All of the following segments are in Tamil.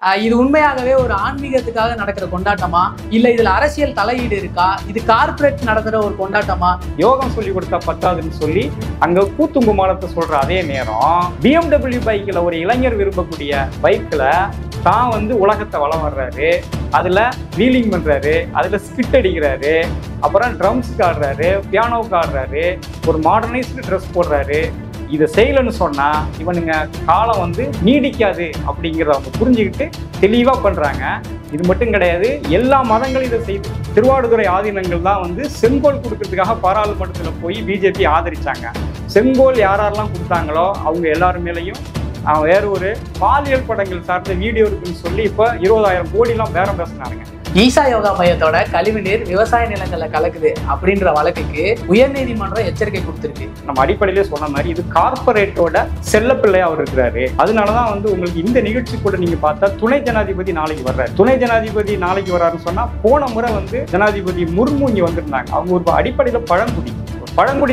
இது உண்மையாகவே ஒரு ஆன்மீகத்துக்காக நடக்கிற கொண்டாட்டமா இல்ல இதுல அரசியல் தலையீடு இருக்கா? இது கார்ப்பரேட் நடக்கிற ஒரு கொண்டாட்டமா? யோகம் சொல்லி கொடுத்தா பத்தாதுன்னு சொல்லி அங்க கூத்துங்குமாலத்தை சொல்ற அதே நேரம் BMW பைக்ல ஒரு இளைஞர் விரும்பக்கூடிய பைக்ல தான் வந்து உலகத்தை வளம் வர்றாரு, அதுல வீலிங் பண்றாரு, அதுல ஸ்கிட் அடிக்கிறாரு, அப்புறம் ட்ரம்ஸ்க்கு ஆடுறாரு, பியானோவுக்கு ஆடுறாரு, ஒரு மாடர்னைஸ்டு ட்ரெஸ் போடுறாரு. இதை செய்யலன்னு சொன்னா இவனுங்க காலம் வந்து நீடிக்காது அப்படிங்கிறத அவங்க புரிஞ்சுக்கிட்டு தெளிவா பண்றாங்க. இது மட்டும் கிடையாது, எல்லா மதங்களும் இதை செய்து. திருவாடுதுறை ஆதீனங்கள் தான் வந்து செங்கோல் கொடுக்கறதுக்காக பாராளுமன்றத்தில் போய் பிஜேபி ஆதரிச்சாங்க. செங்கோல் யாரெல்லாம் கொடுத்தாங்களோ அவங்க எல்லாரும் மேலேயும் வேற ஒரு பாலியல் படங்கள் சார்ந்த வீடியோ இருக்குன்னு சொல்லி இப்போ 20,000 கோடிலாம் பேரம் பேசினாருங்க. ஈசா யோகா மையத்தோட கழிவுநீர் விவசாய நிலங்கள்ல கலக்குது அப்படின்ற வழக்குக்கு உயர்நீதிமன்றம் எச்சரிக்கை கொடுத்திருக்கு. நம்ம அடிப்படையிலே சொன்ன மாதிரி இது கார்பரேட்டோட செல்லப்பிள்ளை அவர் இருக்கிறாரு. அதனாலதான் வந்து உங்களுக்கு இந்த நிகழ்ச்சி கூட நீங்க பார்த்தா துணை ஜனாதிபதி நாளைக்கு வர்றாரு. துணை ஜனாதிபதி நாளைக்கு வர்றாருன்னு சொன்னா போன முறை வந்து ஜனாதிபதி முர்மு இங்க வந்திருந்தாங்க. அவங்க ஒரு அடிப்படையில பழங்குடி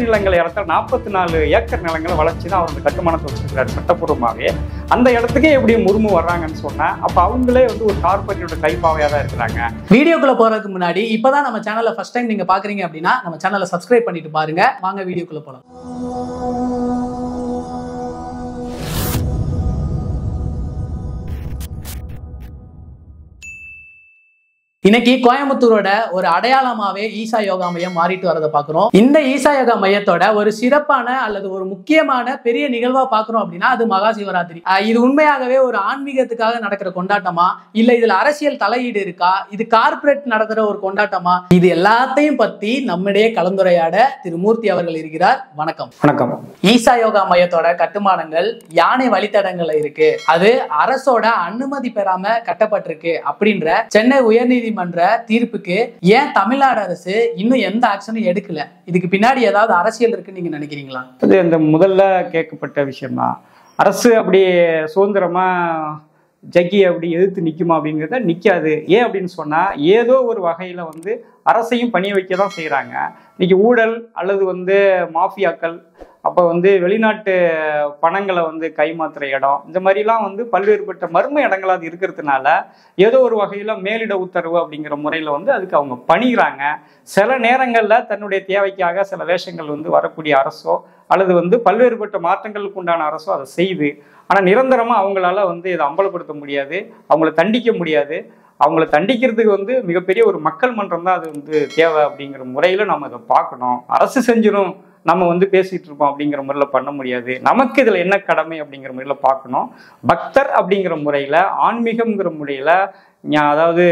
நிலங்களை இடத்துல 44 ஏக்கர் நிலங்களை வளர்ச்சி தான் அவர் கட்டுமானத்தை வச்சிருக்கிறாரு சட்டப்பூர்வமாகவே. அந்த இடத்துக்கே எப்படி முர்மு வர்றாங்கன்னு சொன்னா அப்ப அவங்களே வந்து ஒரு கார்பரேட்டோட கைப்பாவையா தான் இருக்கிறாங்க. வீடியோக்குள்ள போறதுக்கு முன்னாடி இப்பதான் நம்ம சேனலை ஃபர்ஸ்ட் டைம் நீங்க பாக்குறீங்க அப்படின்னா நம்ம சேனலை சப்ஸ்கிரைப் பண்ணிட்டு பாருங்க. வாங்க வீடியோக்குள்ள போலாம். இன்னைக்கு கோயம்புத்தூரோட ஒரு அடையாளமாவே ஈசா யோகா மையம் மாறிட்டு வரதை பாக்குறோம். இந்த ஈசா யோகா மையத்தோட ஒரு சிறப்பான அல்லது ஒரு முக்கியமான பெரிய நிகழ்வா பாக்குறோம் அப்படின்னா அது மகா சிவராத்திரி. இது உண்மையாகவே ஒரு ஆன்மீகத்துக்காக நடக்கிற கொண்டாட்டமா இல்ல இதுல அரசியல் தலையீடு இருக்கா? இது கார்ப்பரேட் நடக்கிற ஒரு கொண்டாட்டமா? இது எல்லாத்தையும் பத்தி நம்மிடையே கலந்துரையாட திரு மூர்த்தி அவர்கள் இருக்கிறார். வணக்கம். வணக்கம். ஈசா யோகா மையத்தோட கட்டுமானங்கள் யானை வழித்தடங்கள்ல இருக்கு, அது அரசோட அனுமதி பெறாம கட்டப்பட்டிருக்கு அப்படின்ற சென்னை உயர்நீதிமன்ற தீர்ப்புக்கு ஏன் தமிழ்நாடு அரசு இன்னும் எந்த ஆக்ஷனும் எடுக்கல? இதுக்கு பின்னாடி ஏதாவது அரசியல் இருக்குன்னு நீங்க நினைக்கிறீங்களா? அது இந்த முதல்ல கேட்கப்பட்ட விஷயம் தான். அரசு அப்படி சுதந்திரமா ஜக்கி அப்படி எதிர்த்து நிற்குமா அப்படிங்கிறத நிற்காது. ஏன் அப்படின்னு சொன்னா ஏதோ ஒரு வகையில வந்து அரசையும் பணிய வைக்க தான் செய்யறாங்க. இன்னைக்கு ஊழல் அல்லது வந்து மாஃபியாக்கள், அப்போ வந்து வெளிநாட்டு பணங்களை வந்து கைமாத்துற இடம், இந்த மாதிரிலாம் வந்து பல்வேறுபட்ட மர்ம இடங்கள் அது இருக்கிறதுனால ஏதோ ஒரு வகையில் மேலிட உத்தரவு அப்படிங்கிற முறையில் வந்து அதுக்கு அவங்க பணிகிறாங்க. சில நேரங்களில் தன்னுடைய தேவைக்காக சில வேஷங்கள் வந்து வரக்கூடிய அரசோ அல்லது வந்து பல்வேறுபட்ட மாற்றங்களுக்கு உண்டான அரசோ அதை செய்யுது. ஆனால் நிரந்தரமாக அவங்களால வந்து இதை அம்பலப்படுத்த முடியாது, அவங்கள தண்டிக்க முடியாது. அவங்கள தண்டிக்கிறதுக்கு வந்து மிகப்பெரிய ஒரு மக்கள் மன்றம் தான் அது வந்து தேவை அப்படிங்கிற முறையில் நம்ம இதை பார்க்கணும். அரசு செஞ்சிடும் நம்ம வந்து பேசிட்டு இருப்போம் அப்படிங்கிற முறையில் பண்ண முடியாது. நமக்கு இதில் என்ன கடமை அப்படிங்கிற முறையில் பார்க்கணும். பக்தர் அப்படிங்கிற முறையில், ஆன்மீகம்ங்கிற முறையில், அதாவது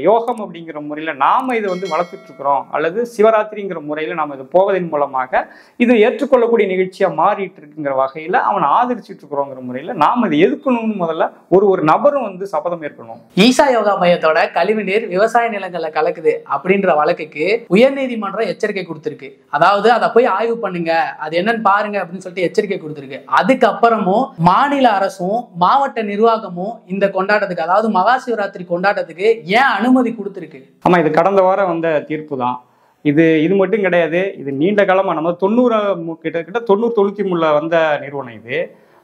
யோகம் அப்படிங்கிற முறையில் நாம் இதை வந்து வளர்த்துட்டு இருக்கிறோம், அல்லது சிவராத்திரிங்கிற முறையில் நாம் இது போவதன் மூலமாக இது ஏற்றுக்கொள்ளக்கூடிய நிகழ்ச்சியாக மாறிட்டு இருக்குங்கிற வகையில் அவனை ஆதரிச்சுட்டு இருக்கிறோங்கிற முறையில் நாம் இதை எதுக்கணும்னு முதல்ல ஒரு நபரும் வந்து சபதம் ஏற்கணும். ஈசா யோகா மையத்தோட கழிவுநீர் விவசாய நிலங்கள்ல கலக்குது அப்படின்ற வழக்குக்கு உயர்நீதிமன்றம் எச்சரிக்கை கொடுத்திருக்கு. அதாவது அதை போய் ஆய்வு பண்ணுங்க, அது என்னன்னு பாருங்க அப்படின்னு சொல்லிட்டு எச்சரிக்கை கொடுத்திருக்கு. அதுக்கப்புறமும் மாநில அரசும் மாவட்ட நிர்வாகமும் இந்த கொண்டாட்டத்துக்கு, அதாவது மகா சிவராத்திரி கொண்டாட்டத்துக்கு ஏன் அனுமதி கொடுத்திருக்கு? ஆமா, இது கடந்த வாரம் வந்த தீர்ப்பு தான். இது மட்டும் கிடையாது, இது நீண்ட காலமா நம்ம 90 கிட்டத்தட்ட 90-93 வந்த நிறுவனம். இது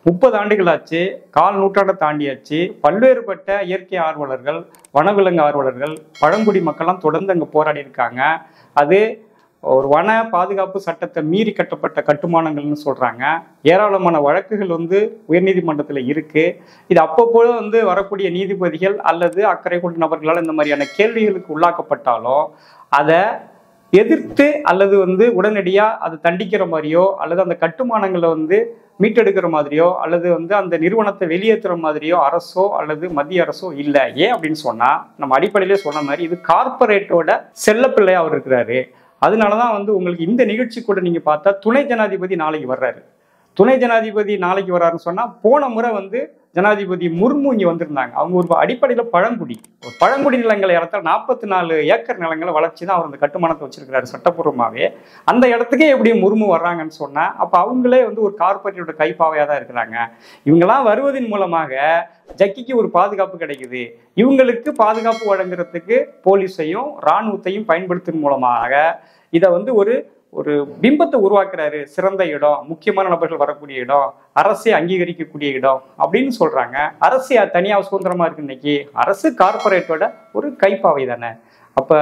30 ஆண்டுகள் ஆச்சு, கால் நூற்றாண்டை தாண்டியாச்சு. பல்வேறுபட்ட இயற்கை ஆர்வலர்கள், வனவிலங்கு ஆர்வலர்கள், பழங்குடி மக்கள்லாம் தொடர்ந்து அங்கே போராடி இருக்காங்க. அது ஒரு வன பாதுகாப்பு சட்டத்தை மீறி கட்டப்பட்ட கட்டுமானங்கள்னு சொல்றாங்க. ஏராளமான வழக்குகள் வந்து உயர்நீதிமன்றத்தில் இருக்கு. இது அப்பப்போ வந்து வரக்கூடிய நீதிபதிகள் அல்லது அக்கறை கொண்ட நபர்களால் இந்த மாதிரியான கேள்விகளுக்கு உள்ளாக்கப்பட்டாலும் அதை எதிர்த்து அல்லது வந்து உடனடியாக அதை தண்டிக்கிற மாதிரியோ அல்லது அந்த கட்டுமானங்களை வந்து மீட்டெடுக்கிற மாதிரியோ அல்லது வந்து அந்த நிறுவனத்தை வெளியேற்றுற மாதிரியோ அரசோ அல்லது மத்திய அரசோ இல்லை. ஏன் அப்படின்னு சொன்னா நம்ம அடிப்படையிலே சொன்ன மாதிரி இது கார்பரேட்டோட செல்லப்பிள்ளையா அவர் இருக்கிறாரு. அதனாலதான் வந்து உங்களுக்கு இந்த நிகழ்ச்சி கூட நீங்க பார்த்தா துணை ஜனாதிபதி நாளைக்கு வர்றாரு. துணை ஜனாதிபதி நாளைக்கு வர்றாருன்னு சொன்னா போன முறை வந்து ஜனாதிபதி முர்மு இங்க வந்திருந்தாங்க. அவங்க ஒரு அடிப்படையில பழங்குடி நிலங்களை இடத்துல 44 ஏக்கர் நிலங்களை வளர்ச்சி தான் அவர் அந்த கட்டுமானத்தை வச்சிருக்கிறாரு சட்டப்பூர்வமாவே. அந்த இடத்துக்கே எப்படி முர்மு வர்றாங்கன்னு சொன்னா அப்ப அவங்களே வந்து ஒரு கார்பரேட்டோட கைப்பாவையா தான் இருக்கிறாங்க. இவங்கெல்லாம் வருவதன் மூலமாக ஜக்கிக்கு ஒரு பாதுகாப்பு கிடைக்குது. இவங்களுக்கு பாதுகாப்பு வழங்குறதுக்கு போலீஸையும் இராணுவத்தையும் பயன்படுத்தும் மூலமாக இதை வந்து ஒரு ஒரு பிம்பத்தை உருவாக்குறாரு. சிறந்த இடம், முக்கியமான நபர்கள் வரக்கூடிய இடம், அரசை அங்கீகரிக்கக்கூடிய இடம் அப்படின்னு சொல்றாங்க. அரசு தனியாக சுதந்திரமா இருக்கு. இன்னைக்கு அரசு கார்பரேட்டோட ஒரு கைப்பாவை தானே. அப்ப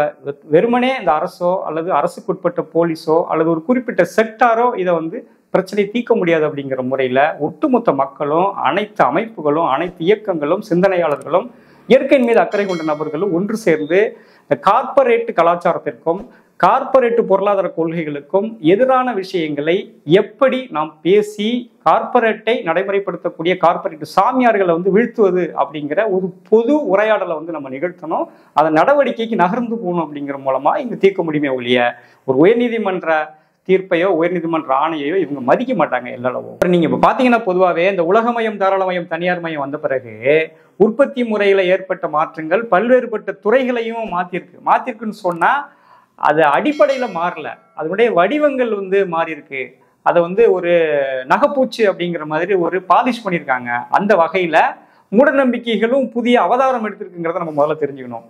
வெறுமனே இந்த அரசோ அல்லது அரசுக்குட்பட்ட போலீஸோ அல்லது ஒரு குறிப்பிட்ட செக்டாரோ இதை வந்து பிரச்சனையை தீர்க்க முடியாது அப்படிங்கிற முறையில ஒட்டுமொத்த மக்களும், அனைத்து அமைப்புகளும், அனைத்து இயக்கங்களும், சிந்தனையாளர்களும், இயற்கையின் மீது அக்கறை கொண்ட நபர்களும் ஒன்று சேர்ந்து இந்த கார்பரேட் கலாச்சாரத்திற்கும் கார்பரேட் பொருளாதார கொள்கைகளுக்கும் எதிரான விஷயங்களை எப்படி நாம் பேசி கார்பரேட்டை நடைமுறைப்படுத்தக்கூடிய கார்பரேட் சாமியார்களை வந்து வீழ்த்துவது அப்படிங்கிற ஒரு பொது உரையாடலை வந்து நம்ம நிகழ்த்தணும். அதை நடவடிக்கைக்கு நகர்ந்து போகணும் அப்படிங்கிற மூலமா இங்க தீர்க்க முடியுமே ஒழிய ஒரு உயர்நீதிமன்ற தீர்ப்பையோ உயர்நீதிமன்ற ஆணையையோ இவங்க மதிக்க மாட்டாங்க எல்லளவும். நீங்க இப்ப பாத்தீங்கன்னா பொதுவாகவே இந்த உலகமயம், தாராளமயம், தனியார் மயம் வந்த பிறகு உற்பத்தி முறையில ஏற்பட்ட மாற்றங்கள் பல்வேறுபட்ட துறைகளையும் மாத்திருக்குன்னு சொன்னா அது அடிப்படையில மாறல, அதனுடைய வடிவங்கள் வந்து மாறி இருக்கு. அதை வந்து ஒரு நகைப்பூச்சி அப்படிங்கிற மாதிரி ஒரு பாலிஷ் பண்ணியிருக்காங்க. அந்த வகையில மூட நம்பிக்கைகளும் புதிய அவதாரம் எடுத்திருக்குங்கிறத நம்ம முதல்ல தெரிஞ்சுக்கணும்.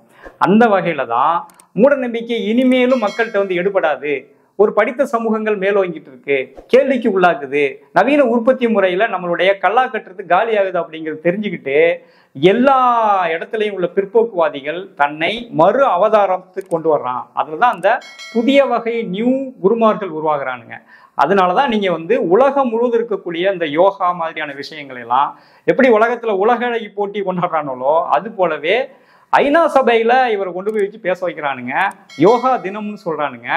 அந்த வகையில தான் மூட நம்பிக்கை இனிமேலும் மக்கள்கிட்ட வந்து எடுபடாது. ஒரு படித்த சமூகங்கள் மேலோங்கிட்டு இருக்கு, கேள்விக்கு உள்ளாக்குது, நவீன உற்பத்தி முறையில நம்மளுடைய கல்லா கட்டுறது காலி ஆகுது அப்படிங்கிறது தெரிஞ்சுக்கிட்டு எல்லா இடத்துலையும் உள்ள பிற்போக்குவாதிகள் தன்னை மறு அவதாரத்துக்கு கொண்டு வர்றான். அதுலதான் அந்த புதிய வகை நியூ குருமார்கள் உருவாகிறானுங்க. அதனாலதான் நீங்க வந்து உலகம் முழுவதும் இருக்கக்கூடிய இந்த யோகா மாதிரியான விஷயங்கள் எல்லாம் எப்படி உலகத்துல உலக அழகி போட்டி கொண்டாடுறானோ அது போலவே ஐநா சபையில இவரை கொண்டு போய் வச்சு பேச வைக்கிறானுங்க. யோகா தினம்னு சொல்றானுங்க.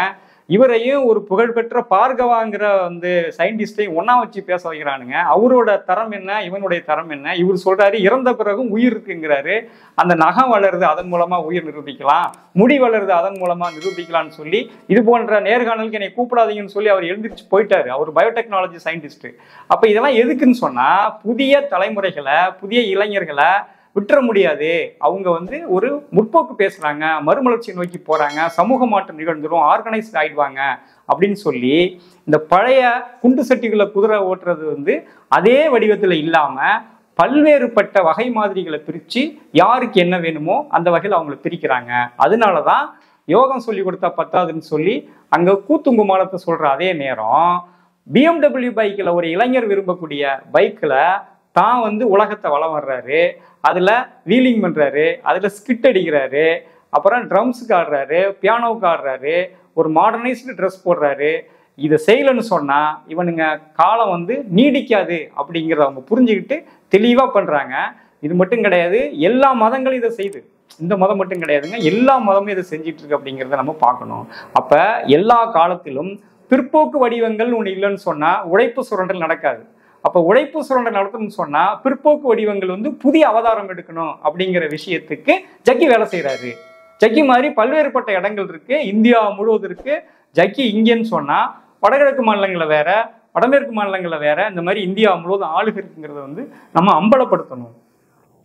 இவரையும் ஒரு புகழ்பெற்ற பார்கவாங்கிற வந்து சயின்டிஸ்டையும் ஒன்னா வச்சு பேச வைக்கிறானுங்க. அவரோட தரம் என்ன, இவனுடைய தரம் என்ன? இவர் சொல்றாரு இறந்த பிறகும் உயிர் இருக்குங்கிறாரு. அந்த நகம் வளருது, அதன் மூலமா உயிர் நிரூபிக்கலாம், முடி வளருது, அதன் மூலமா நிரூபிக்கலாம்னு சொல்லி இது போன்ற நேர்காணலுக்கு என்னை கூப்பிடாதீங்கன்னு சொல்லி அவர் எழுந்திரிச்சு போயிட்டாரு. அவர் பயோடெக்னாலஜி சயின்டிஸ்ட். அப்ப இதெல்லாம் எதுக்குன்னு சொன்னா புதிய தலைமுறைகளை, புதிய இளைஞர்களை விட்டுற முடியாது. அவங்க வந்து ஒரு முற்போக்கு பேசுறாங்க, மறுமலர்ச்சி நோக்கி போறாங்க, சமூக மாற்றம் நிகழ்ந்துரும், ஆர்கனைஸ்ட் ஆயிடுவாங்க அப்படின்னு சொல்லி இந்த பழைய குண்டு சட்டிகளை குதிரை ஓட்டுறது வந்து அதே வடிவத்துல இல்லாம பல்வேறுபட்ட வகை மாதிரிகளை பிரிச்சு யாருக்கு என்ன வேணுமோ அந்த வகையில் அவங்களை பிரிக்கிறாங்க. அதனாலதான் யோகம் சொல்லி கொடுத்தா பத்தாதுன்னு சொல்லி அங்க கூத்துங்குமாலத்தை சொல்ற அதே நேரம் BMW பைக்கில் ஒரு இளைஞர் விரும்பக்கூடிய பைக்கில் தான் வந்து உலகத்தை வளம் வர்றாரு, அதுல வீலிங் பண்றாரு, அதுல ஸ்கிட் அடிக்கிறாரு, அப்புறம் ட்ரம்ஸுக்கு ஆடுறாரு, பியானோவுக்கு ஆடுறாரு, ஒரு மாடர்னைஸ்டு ட்ரெஸ் போடுறாரு. இதை செய்யலன்னு சொன்னா இவனுங்க காலம் வந்து நீடிக்காது அப்படிங்கிறத அவங்க புரிஞ்சுக்கிட்டு தெளிவா பண்றாங்க. இது மட்டும் கிடையாது, எல்லா மதங்களும் இதை செய்யுது. இந்த மதம் மட்டும் கிடையாதுங்க, எல்லா மதமும் இதை செஞ்சிட்டு இருக்கு அப்படிங்கிறத நம்ம பார்க்கணும். அப்ப எல்லா காலத்திலும் பிற்போக்கு வடிவங்கள் ஒண்ணு இல்லைன்னு சொன்னா உழைப்பு சுரண்டல் நடக்காது. அப்ப உழைப்பு சுரண்டல் நடத்தணும்னு சொன்னா பிற்போக்கு வடிவங்கள் வந்து புதிய அவதாரம் எடுக்கணும் அப்படிங்கிற விஷயத்துக்கு ஜக்கி வேலை செய்யறாரு. ஜக்கி மாதிரி பல்வேறுபட்ட இடங்கள் இருக்கு, இந்தியா முழுவதும் இருக்கு. ஜக்கி இங்கன்னு சொன்னா வடகிழக்கு மாநிலங்களை வேற, வடமேற்கு மாநிலங்களை வேற, இந்த மாதிரி இந்தியா முழுவதும் ஆளுகை இருக்குங்கிறத வந்து நம்ம அம்பலப்படுத்தணும்.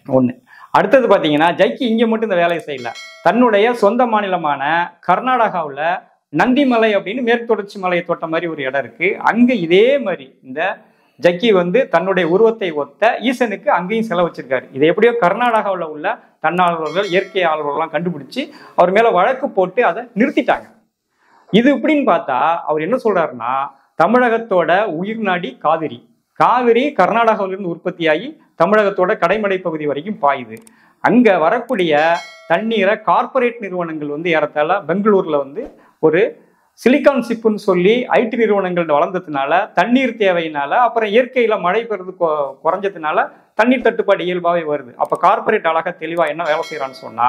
ஒண்ணு. அடுத்தது பாத்தீங்கன்னா ஜக்கி இங்க மட்டும் இந்த வேலையை செய்யல. தன்னுடைய சொந்த மாநிலமான கர்நாடகாவில் நந்திமலை அப்படின்னு மேற்கு தொடர்ச்சி மலையை தொட்ட மாதிரி ஒரு இடம் இருக்கு. அங்க இதே மாதிரி இந்த ஜக்கி வந்து தன்னுடைய உருவத்தை ஒத்த ஈசனுக்கு அங்கேயும் செலவு வச்சிருக்காரு. இதை எப்படியோ கர்நாடகாவில் உள்ள தன்னார்வலர்கள், இயற்கை ஆர்வலர்கள்லாம் கண்டுபிடிச்சு அவர் மேல வழக்கு போட்டு அதை நிறுத்திட்டாங்க. இது இப்படின்னு பார்த்தா அவர் என்ன சொல்றாருன்னா, தமிழகத்தோட உயிர் நாடி காவிரி, காவிரி கர்நாடகாவிலிருந்து உற்பத்தியாகி தமிழகத்தோட கடைமடை பகுதி வரைக்கும் பாயுது. அங்க வரக்கூடிய தண்ணீரை கார்பரேட் நிறுவனங்கள் வந்து ஏறத்தாழ பெங்களூர்ல வந்து ஒரு சிலிகான் சிப்புன்னு சொல்லி ஐடி நிறுவனங்கள் வளர்ந்ததுனால, தண்ணீர் தேவையினால, அப்புறம் இயற்கையில மழை பெறுறது குறைஞ்சதுனால தண்ணீர் தட்டுப்பாடு இயல்பாவே வருது. அப்ப கார்பரேட் அழகா தெளிவா என்ன வேலை செய்யறான்னு சொன்னா,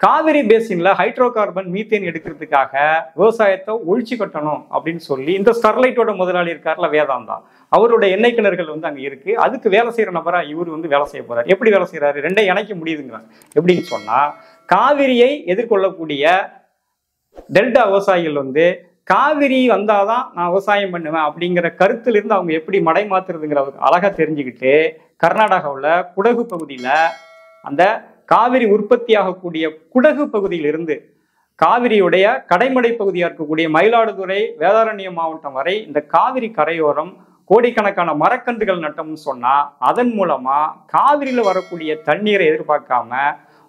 காவிரி பேசின்ல ஹைட்ரோ கார்பன், மீத்தேன் எடுக்கிறதுக்காக விவசாயத்தை ஒழிச்சு கட்டணும் அப்படின்னு சொல்லி இந்த ஸ்டெர்லைட்டோட முதலாளி இருக்காருல வேதாந்தா, அவருடைய எண்ணெய் கிணறுகள் வந்து அங்க இருக்கு. அதுக்கு வேலை செய்யற நபரா இவர் வந்து வேலை செய்ய போறாரு. எப்படி வேலை செய்யறாரு? ரெண்டையும் இணைக்க முடியுதுங்கிறாங்க. எப்படின்னு சொன்னா, காவிரியை எதிர்கொள்ளக்கூடிய டெல்டா விவசாயிகள் வந்து காவிரி வந்தாதான் நான் விவசாயம் பண்ணுவேன் அப்படிங்கிற கருத்திலிருந்து அவங்க எப்படி மடை மாத்துறதுங்கிற அழகா தெரிஞ்சுக்கிட்டு கர்நாடகாவில் குடகு பகுதியில அந்த காவிரி உற்பத்தி ஆகக்கூடிய குடகு பகுதியிலிருந்து காவிரியுடைய கடைமடை பகுதியாக இருக்கக்கூடிய மயிலாடுதுறை, வேதாரண்யம் மாவட்டம் வரை இந்த காவிரி கரையோரம் கோடிக்கணக்கான மரக்கன்றுகள் நட்டோம்னு சொன்னா அதன் மூலமா காவிரியில வரக்கூடிய தண்ணீரை எதிர்பார்க்காம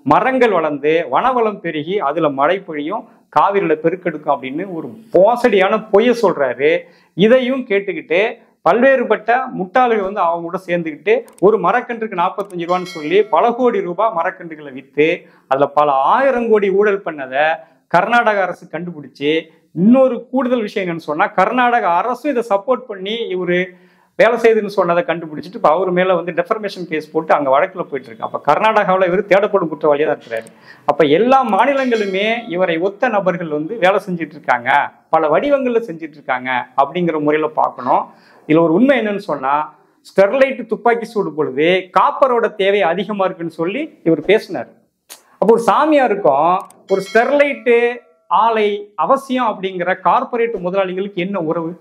மரங்கள் வளர்ந்து வனவளம் பெருகி அதுல மழை பொழியும், காவிரியில பெருக்கெடுக்கும் அப்படின்னு ஒரு மோசடியான பொய்யை சொல்றாரு. இதையும் கேட்டுக்கிட்டு பல்வேறுபட்ட முட்டாள்கள் வந்து அவங்க கூட சேர்ந்துக்கிட்டு ஒரு மரக்கன்றுக்கு 45 ரூபான்னு சொல்லி பல கோடி ரூபாய் மரக்கன்றுகளை விற்று அதுல பல 1000 கோடி ஊழல் பண்ணதை கர்நாடக அரசு கண்டுபிடிச்சு, இன்னொரு கூடுதல் விஷயம் என்னன்னு சொன்னா, கர்நாடக அரசும் இதை சப்போர்ட் பண்ணி இவரு வேலை செய்யுதுன்னு சொன்னதை கண்டுபிடிச்சிட்டு இப்போ அவர் மேல வந்து டெஃபர்மேஷன் கேஸ் போட்டு அங்க வழக்குல போயிட்டு இருக்கு. அப்ப கர்நாடகாவில் இவர் தேடப்படும் குற்றவாளியா தான் இருக்கிறாரு. அப்ப எல்லா மாநிலங்களுமே இவரை ஒத்த நபர்கள் வந்து வேலை செஞ்சுட்டு இருக்காங்க, பல வடிவங்கள்ல செஞ்சுட்டு இருக்காங்க அப்படிங்கிற முறையில பார்க்கணும். இதுல ஒரு உண்மை என்னன்னு சொன்னா, ஸ்டெர்லைட் துப்பாக்கி சூடு பொழுது காப்பரோட தேவை அதிகமா இருக்குன்னு சொல்லி இவர் பேசினார். அப்போ ஒரு சாமியாருக்கும் ஒரு ஸ்டெர்லைட்டு ஆலை அவசியம் அப்படிங்கிற கார்பரேட் முதலாளிகளுக்கு என்ன உறவு?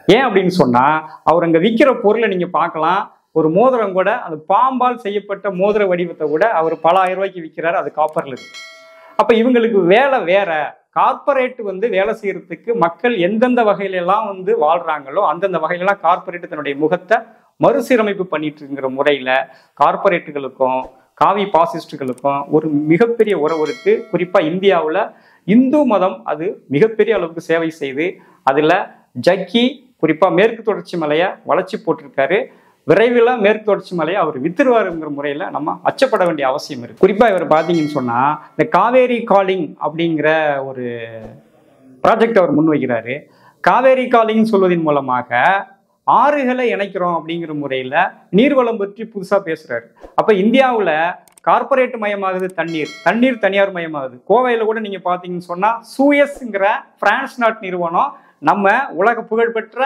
ஏன் அப்படின்னு சொன்னா, அவர் அங்க விற்கிற பொருளை நீங்க பார்க்கலாம். ஒரு மோதிரம் கூட அது பாம்பால் செய்யப்பட்ட மோதிர வடிவத்தை கூட அவர் பல 1000 ரூபாய்க்கு விற்கிறாரு, அது காப்பர்ல இருக்கு. அப்ப இவங்களுக்கு வேலை வேற. கார்பரேட் வந்து வேலை செய்யறதுக்கு மக்கள் எந்தெந்த வகையில எல்லாம் வந்து வாழ்றாங்களோ அந்தந்த வகையிலலாம் கார்பரேட் தன்னுடைய முகத்தை மறுசீரமைப்பு பண்ணிட்டு இருக்கிற முறையில கார்பரேட்டுகளுக்கும் காவி பாசிஸ்டுகளுக்கும் ஒரு மிகப்பெரிய உறவு இருக்கு. குறிப்பா இந்தியாவில் இந்து மதம் அது மிகப்பெரிய அளவுக்கு சேவை செய்து அதுல ஜக்கி குறிப்பா மேற்கு தொடர்ச்சி மலையை வளைச்சி போட்டிருக்காரு. விரைவில் மேற்கு தொடர்ச்சி மலையை அவர் வித்துருவாருங்கிற முறையில நம்ம அச்சப்பட வேண்டிய அவசியம் இருக்கு. குறிப்பா இவர் பாத்தீங்கன்னு சொன்னா, இந்த காவேரி காலிங் அப்படிங்கிற ஒரு ப்ராஜெக்ட் அவர் முன்வைக்கிறாரு. காவேரி காலிங் சொல்வதன் மூலமாக ஆறுகளை இணைக்கிறோம் அப்படிங்கிற முறையில நீர்வளம் பற்றி புதுசா பேசுறாரு. அப்ப இந்தியாவுல கார்பரேட் மயமாகுது தண்ணீர் தனியார் மயமாகுது. கோவையில கூட நீங்க பாத்தீங்கன்னு சொன்னா சூயஸ்ங்கிற பிரான்ஸ் நாட்டு நிறுவனம் நம்ம உலக புகழ்பெற்ற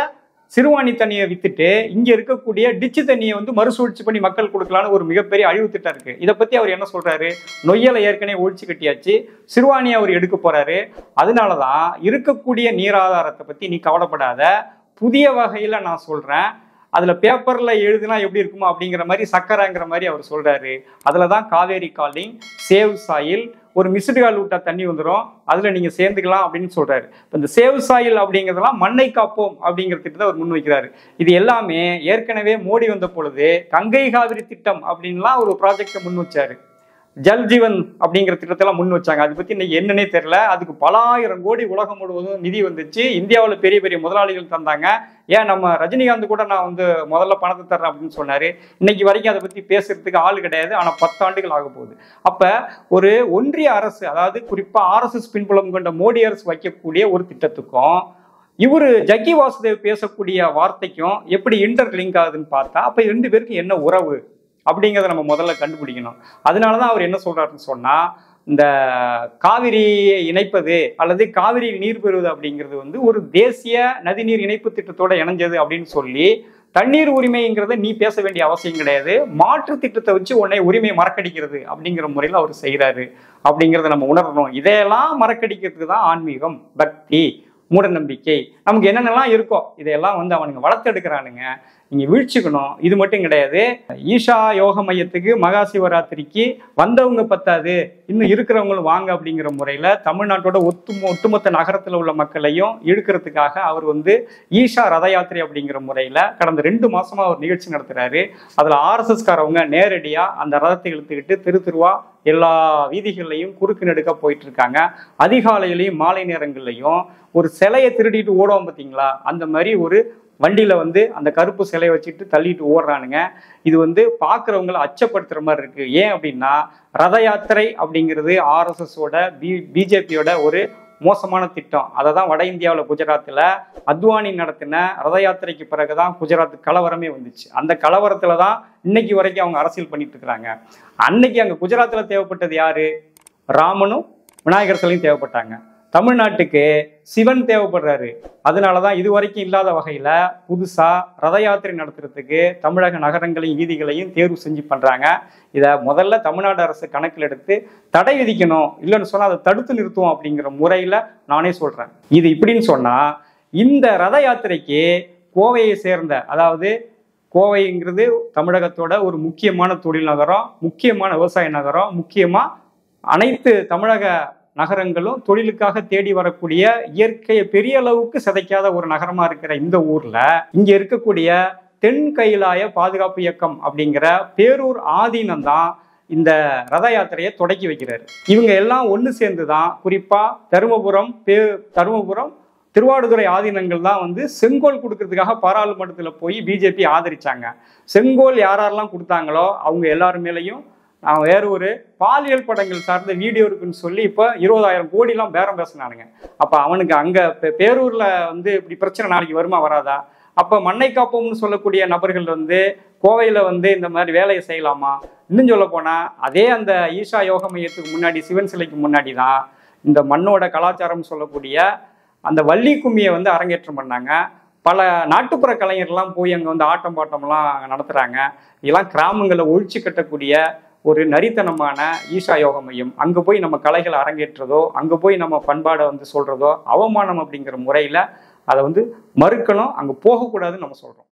சிறுவாணி தண்ணியை வித்துட்டு இங்க இருக்கக்கூடிய டிச்சு தண்ணியை வந்து மறுசுழற்சி பண்ணி மக்கள் கொடுக்கலான்னு ஒரு மிகப்பெரிய அழிவு திட்டம் இருக்கு. இதை பத்தி அவர் என்ன சொல்றாரு? நொய்யலை ஏற்கனவே ஒழிச்சு கட்டியாச்சு, சிறுவாணியை அவர் எடுக்க போறாரு. அதனாலதான் இருக்கக்கூடிய நீராதாரத்தை பத்தி நீ கவலைப்படாத, புதிய வகையில நான் சொல்றேன், அதுல பேப்பர்ல எழுதுனா எப்படி இருக்குமோ அப்படிங்கிற மாதிரி சக்கரைங்கிற மாதிரி அவர் சொல்றாரு. அதுலதான் காவேரி காலிங், சேவ் சாயில், ஒரு மிஸ்டு கால் விட்டா தண்ணி வந்துடும், அதுல நீங்க சேர்ந்துக்கலாம் அப்படின்னு சொல்றாரு. இந்த சேவ் சாயில் அப்படிங்கிறதெல்லாம் மண்ணை காப்போம் அப்படிங்கிற திட்டத்தை அவர் முன் வைக்கிறாரு. இது எல்லாமே ஏற்கனவே மோடி வந்த பொழுது கங்கை காவிரி திட்டம் அப்படின்லாம் ஒரு ப்ராஜெக்டை முன் வச்சாரு. ஜல் ஜீவன் அப்படிங்கிற திட்டத்தெல்லாம் முன் வச்சாங்க. அதை பத்தி இன்னைக்கு என்னன்னே தெரியல. அதுக்கு பல 1000 கோடி உலகம் முழுவதும் நிதி வந்துச்சு. இந்தியாவில் பெரிய பெரிய முதலாளிகள் தந்தாங்க. ஏன் நம்ம ரஜினிகாந்த் கூட நான் வந்து முதல்ல பணத்தை தர்றேன் அப்படின்னு சொன்னாரு. இன்னைக்கு வரைக்கும் அதை பத்தி பேசுறதுக்கு ஆள் கிடையாது. ஆனா 10 ஆண்டுகள் ஆக போகுது. அப்ப ஒரு ஒன்றிய அரசு, அதாவது குறிப்பா RSS பின்புலம் கொண்ட மோடி அரசு வைக்கக்கூடிய ஒரு திட்டத்துக்கும் இவரு ஜக்கி வாசுதேவ் பேசக்கூடிய வார்த்தைக்கும் எப்படி இன்டர் லிங்க் ஆகுதுன்னு பார்த்தா, அப்ப 2 பேருக்கு என்ன உறவு அப்படிங்கிறத நம்ம முதல்ல கண்டுபிடிக்கணும். அதனாலதான் அவர் என்ன சொல்றாருன்னு சொன்னா, இந்த காவிரியை இணைப்பது அல்லது காவிரி நீர் பெறுவது அப்படிங்கிறது வந்து ஒரு தேசிய நதிநீர் இணைப்பு திட்டத்தோட இணைஞ்சது அப்படின்னு சொல்லி, தண்ணீர் உரிமைங்கிறத நீ பேச வேண்டிய அவசியம் கிடையாது, மாற்று திட்டத்தை வச்சு உன்னை உரிமையை மறக்கடிக்கிறது அப்படிங்கிற முறையில் அவர் செய்யறாரு அப்படிங்கிறத நம்ம உணரணும். இதையெல்லாம் மறக்கடிக்கிறதுக்கு தான் ஆன்மீகம், பக்தி, மூட நம்பிக்கை, நமக்கு என்னென்னலாம் இருக்கோ இதையெல்லாம் வந்து அவனுங்க வளர்த்தெடுக்கிறானுங்க. நீங்க வீழ்ச்சிக்கணும். இது மட்டும் கிடையாது, ஈஷா யோக மையத்துக்கு மகா சிவராத்திரிக்கு வந்தவங்க பத்தாது, இன்னும் இருக்கிறவங்களும் வாங்க அப்படிங்கிற முறையில தமிழ்நாட்டோட ஒட்டுமொத்த நகரத்துல உள்ள மக்களையும் இழுக்கிறதுக்காக அவர் வந்து ஈஷா ரத யாத்திரை அப்படிங்கிற முறையில கடந்த 2 மாசமா அவர் நிகழ்ச்சி நடத்துறாரு. அதுல RSS காரவங்க நேரடியா அந்த ரதத்தை இழுத்துக்கிட்டு தெருவா எல்லா வீதிகள்லையும் குறுக்கு நெடுக்க போயிட்டு இருக்காங்க. அதிகாலையிலையும் மாலை நேரங்கள்லையும் ஒரு சிலையை திருடிட்டு ஓடுவோம் பார்த்தீங்களா, அந்த மாதிரி ஒரு வண்டியில வந்து அந்த கருப்பு சிலையை வச்சுட்டு தள்ளிட்டு ஓடுறானுங்க. இது வந்து பார்க்குறவங்களை அச்சப்படுத்துற மாதிரி இருக்கு. ஏன் அப்படின்னா, ரத யாத்திரை அப்படிங்கிறது RSSோட பிஜேபியோட ஒரு மோசமான திட்டம். அதை தான் வட இந்தியாவில் குஜராத்தில் அத்வானி நடத்தின ரத யாத்திரைக்கு பிறகுதான் குஜராத் கலவரமே வந்துச்சு. அந்த கலவரத்துல தான் இன்னைக்கு வரைக்கும் அவங்க அரசியல் பண்ணிட்டு இருக்கிறாங்க. அன்னைக்கு அங்க குஜராத்தில் தேவைப்பட்டது யாரு? ராமனும் விநாயகர் சிலையும் தேவைப்பட்டாங்க. தமிழ்நாட்டுக்கு சிவன் தேவைப்படுறாரு. அதனாலதான் இது வரைக்கும் இல்லாத வகையில புதுசா ரத யாத்திரை நடத்துறதுக்கு தமிழக நகரங்களையும் வீதிகளையும் தேர்வு செஞ்சு பண்றாங்க. இதை முதல்ல தமிழ்நாடு அரசு கணக்கில் எடுத்து தடை விதிக்கணும், இல்லைன்னு சொன்னா அதை தடுத்து நிறுத்துவோம் அப்படிங்கிற முறையில நானே சொல்றேன். இது இப்படின்னு சொன்னா, இந்த ரத யாத்திரைக்கு கோவையை சேர்ந்த, அதாவது கோவைங்கிறது தமிழகத்தோட ஒரு முக்கியமான தொழில் நகரம், முக்கியமான விவசாய நகரம், முக்கியமா அனைத்து தமிழக நகரங்களும் தொழிலுக்காக தேடி வரக்கூடிய இயற்கையை பெரிய அளவுக்கு சிதைக்காத ஒரு நகரமா இருக்கிற இந்த ஊர்ல இங்க இருக்கக்கூடிய தென் கைலாய பாதுகாப்பு இயக்கம் அப்படிங்கிற பேரூர் ஆதீனம் தான் இந்த ரத யாத்திரையை தொடக்கி வைக்கிறாரு. இவங்க எல்லாம் ஒன்று சேர்ந்து தான் குறிப்பாக தருமபுரம் திருவாடுதுறை ஆதீனங்கள் தான் வந்து செங்கோல் கொடுக்கறதுக்காக பாராளுமன்றத்தில் போய் பிஜேபி ஆதரிச்சாங்க. செங்கோல் யாரெல்லாம் கொடுத்தாங்களோ அவங்க எல்லாரும் மேலேயும் நான் வேற ஒரு பாலியல் படங்கள் சார்ந்த வீடியோ இருக்குன்னு சொல்லி இப்போ 20,000 கோடிலாம் பேரம் பேசினானுங்க. அப்போ அவனுக்கு அங்கே பேரூரில் வந்து இப்படி பிரச்சனை நாளைக்கு வருமா வராதா? அப்போ மண்ணை காப்போம்னு சொல்லக்கூடிய நபர்கள் வந்து கோவையில் வந்து இந்த மாதிரி வேலையை செய்யலாமா? இன்னும் சொல்ல போனால் அதே அந்த ஈஷா யோக மையத்துக்கு முன்னாடி சிவன் சிலைக்கு முன்னாடி தான் இந்த மண்ணோட கலாச்சாரம் சொல்லக்கூடிய அந்த வள்ளி கும்மியை வந்து அரங்கேற்றம் பண்ணாங்க. பல நாட்டுப்புற கலைஞர்லாம் போய் அங்கே வந்து ஆட்டம் பாட்டம்லாம் நடத்துகிறாங்க. இதெல்லாம் கிராமங்களை ஒழிச்சு கட்டக்கூடிய ஒரு நரித்தனமான ஈஷா யோக மையம். அங்கே போய் நம்ம கலைகளை அரங்கேற்றதோ அங்கே போய் நம்ம பண்பாடை வந்து சொல்கிறதோ அவமானம் அப்படிங்கிற முறையில் அதை வந்து மறுக்கணும், அங்கே போகக்கூடாதுன்னு நம்ம சொல்கிறோம்.